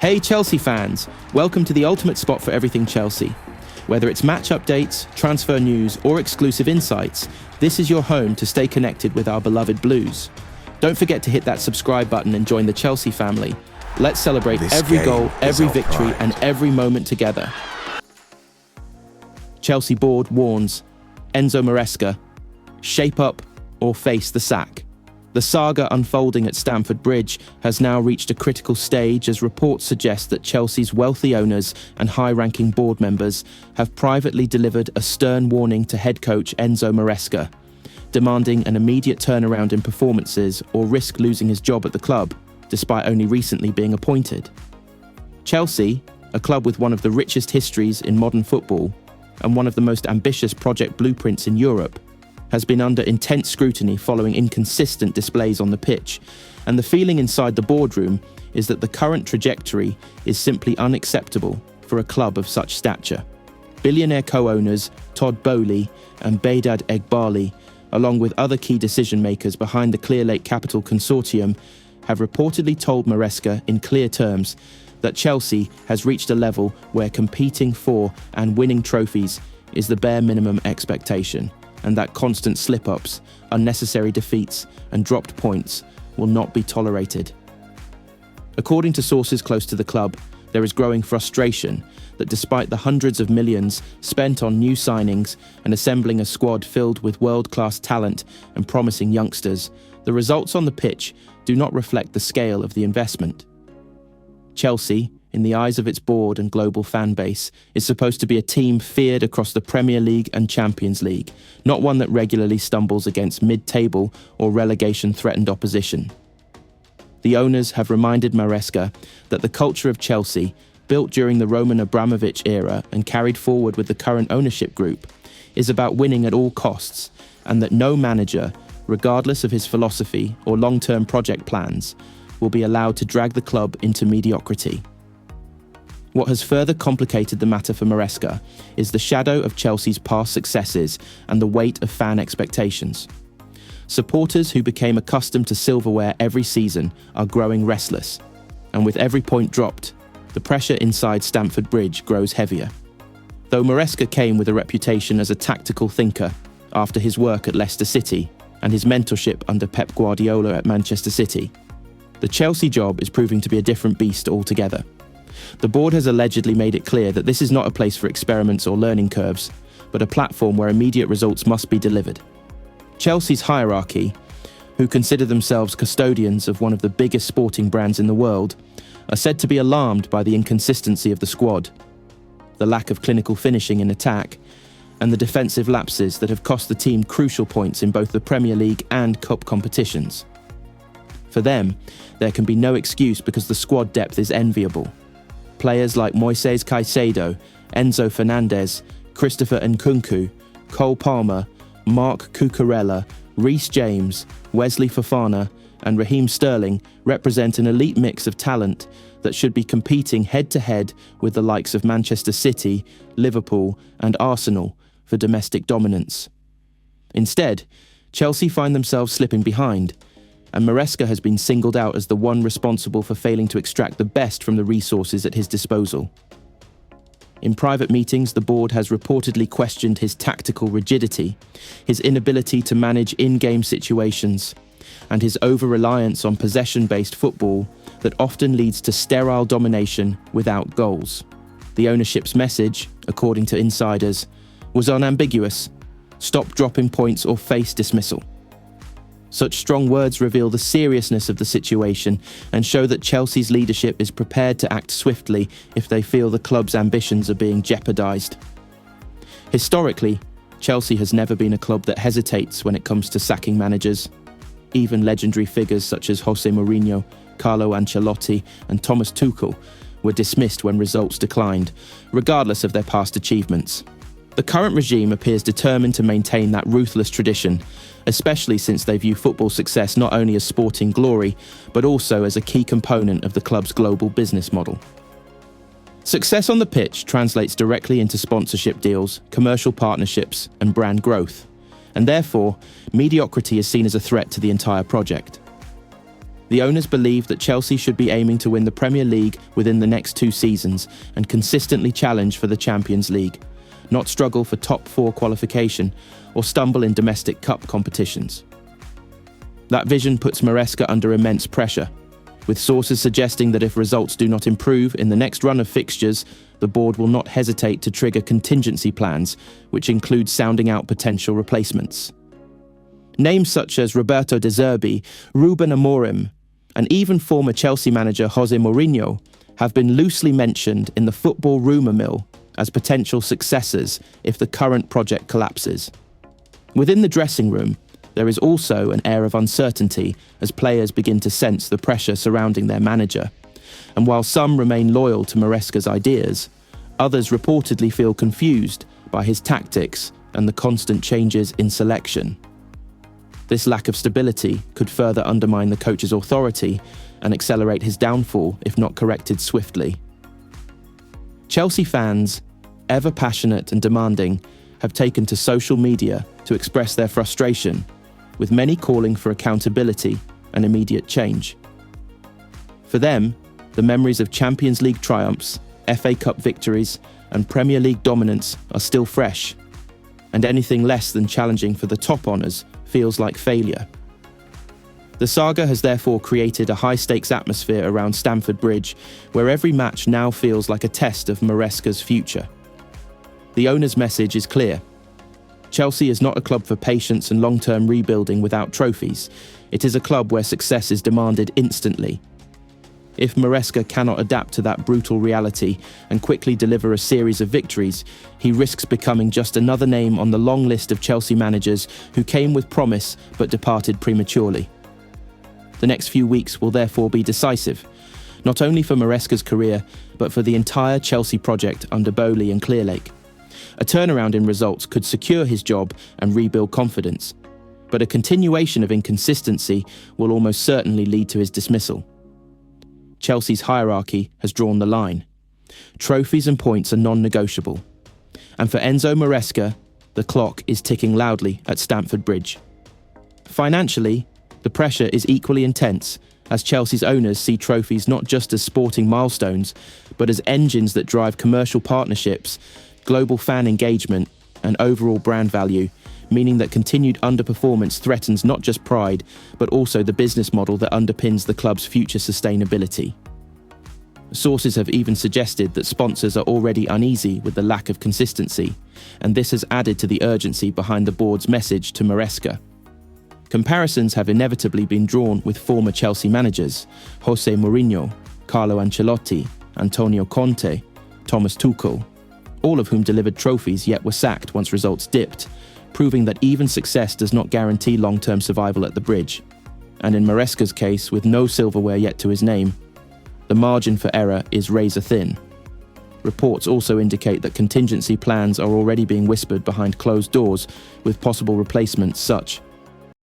Hey Chelsea fans, welcome to the ultimate spot for everything Chelsea. Whether it's match updates, transfer news, or exclusive insights, this is your home to stay connected with our beloved Blues. Don't forget to hit that subscribe button and join the Chelsea family. Let's celebrate every goal, every victory, and every moment together. Chelsea Board warns Enzo Maresca, shape up or face the sack. The saga unfolding at Stamford Bridge has now reached a critical stage as reports suggest that Chelsea's wealthy owners and high-ranking board members have privately delivered a stern warning to head coach Enzo Maresca, demanding an immediate turnaround in performances or risk losing his job at the club, despite only recently being appointed. Chelsea, a club with one of the richest histories in modern football and one of the most ambitious project blueprints in Europe, has been under intense scrutiny following inconsistent displays on the pitch, and the feeling inside the boardroom is that the current trajectory is simply unacceptable for a club of such stature. Billionaire co-owners Todd Boehly and Behdad Eghbali, along with other key decision-makers behind the Clearlake Capital Consortium, have reportedly told Maresca in clear terms that Chelsea has reached a level where competing for and winning trophies is the bare minimum expectation, and that constant slip-ups, unnecessary defeats, and dropped points will not be tolerated. According to sources close to the club, there is growing frustration that despite the hundreds of millions spent on new signings and assembling a squad filled with world-class talent and promising youngsters, the results on the pitch do not reflect the scale of the investment. Chelsea, in the eyes of its board and global fan base, is supposed to be a team feared across the Premier League and Champions League, not one that regularly stumbles against mid-table or relegation-threatened opposition. The owners have reminded Maresca that the culture of Chelsea, built during the Roman Abramovich era and carried forward with the current ownership group, is about winning at all costs, and that no manager, regardless of his philosophy or long-term project plans, will be allowed to drag the club into mediocrity. What has further complicated the matter for Maresca is the shadow of Chelsea's past successes and the weight of fan expectations. Supporters who became accustomed to silverware every season are growing restless, and with every point dropped, the pressure inside Stamford Bridge grows heavier. Though Maresca came with a reputation as a tactical thinker after his work at Leicester City and his mentorship under Pep Guardiola at Manchester City, the Chelsea job is proving to be a different beast altogether. The board has allegedly made it clear that this is not a place for experiments or learning curves, but a platform where immediate results must be delivered. Chelsea's hierarchy, who consider themselves custodians of one of the biggest sporting brands in the world, are said to be alarmed by the inconsistency of the squad, the lack of clinical finishing in attack, and the defensive lapses that have cost the team crucial points in both the Premier League and Cup competitions. For them, there can be no excuse because the squad depth is enviable. Players like Moises Caicedo, Enzo Fernandez, Christopher Nkunku, Cole Palmer, Mark Cucurella, Reece James, Wesley Fofana, and Raheem Sterling represent an elite mix of talent that should be competing head-to-head with the likes of Manchester City, Liverpool, and Arsenal for domestic dominance. Instead, Chelsea find themselves slipping behind, and Maresca has been singled out as the one responsible for failing to extract the best from the resources at his disposal. In private meetings, the board has reportedly questioned his tactical rigidity, his inability to manage in-game situations, and his over-reliance on possession-based football that often leads to sterile domination without goals. The ownership's message, according to insiders, was unambiguous: stop dropping points or face dismissal. Such strong words reveal the seriousness of the situation and show that Chelsea's leadership is prepared to act swiftly if they feel the club's ambitions are being jeopardised. Historically, Chelsea has never been a club that hesitates when it comes to sacking managers. Even legendary figures such as Jose Mourinho, Carlo Ancelotti, and Thomas Tuchel were dismissed when results declined, regardless of their past achievements. The current regime appears determined to maintain that ruthless tradition, especially since they view football success not only as sporting glory, but also as a key component of the club's global business model. Success on the pitch translates directly into sponsorship deals, commercial partnerships, and brand growth, and therefore, mediocrity is seen as a threat to the entire project. The owners believe that Chelsea should be aiming to win the Premier League within the next 2 seasons and consistently challenge for the Champions League, not struggle for top 4 qualification or stumble in domestic cup competitions. That vision puts Maresca under immense pressure, with sources suggesting that if results do not improve in the next run of fixtures, the board will not hesitate to trigger contingency plans, which include sounding out potential replacements. Names such as Roberto De Zerbi, Ruben Amorim, and even former Chelsea manager Jose Mourinho have been loosely mentioned in the football rumour mill as potential successors if the current project collapses. Within the dressing room, there is also an air of uncertainty as players begin to sense the pressure surrounding their manager. And while some remain loyal to Maresca's ideas, others reportedly feel confused by his tactics and the constant changes in selection. This lack of stability could further undermine the coach's authority and accelerate his downfall if not corrected swiftly. Chelsea fans, ever passionate and demanding, have taken to social media to express their frustration, with many calling for accountability and immediate change. For them, the memories of Champions League triumphs, FA Cup victories, and Premier League dominance are still fresh, and anything less than challenging for the top honours feels like failure. The saga has therefore created a high-stakes atmosphere around Stamford Bridge, where every match now feels like a test of Maresca's future. The owner's message is clear. Chelsea is not a club for patience and long-term rebuilding without trophies. It is a club where success is demanded instantly. If Maresca cannot adapt to that brutal reality and quickly deliver a series of victories, he risks becoming just another name on the long list of Chelsea managers who came with promise but departed prematurely. The next few weeks will therefore be decisive, not only for Maresca's career, but for the entire Chelsea project under Bowley and Clearlake. A turnaround in results could secure his job and rebuild confidence, but a continuation of inconsistency will almost certainly lead to his dismissal. Chelsea's hierarchy has drawn the line. Trophies and points are non-negotiable. And for Enzo Maresca, the clock is ticking loudly at Stamford Bridge. Financially, the pressure is equally intense, as Chelsea's owners see trophies not just as sporting milestones, but as engines that drive commercial partnerships, global fan engagement, and overall brand value, meaning that continued underperformance threatens not just pride, but also the business model that underpins the club's future sustainability. Sources have even suggested that sponsors are already uneasy with the lack of consistency, and this has added to the urgency behind the board's message to Maresca. Comparisons have inevitably been drawn with former Chelsea managers, Jose Mourinho, Carlo Ancelotti, Antonio Conte, Thomas Tuchel, all of whom delivered trophies yet were sacked once results dipped, proving that even success does not guarantee long-term survival at the Bridge. And in Maresca's case, with no silverware yet to his name, the margin for error is razor thin. Reports also indicate that contingency plans are already being whispered behind closed doors, with possible replacements such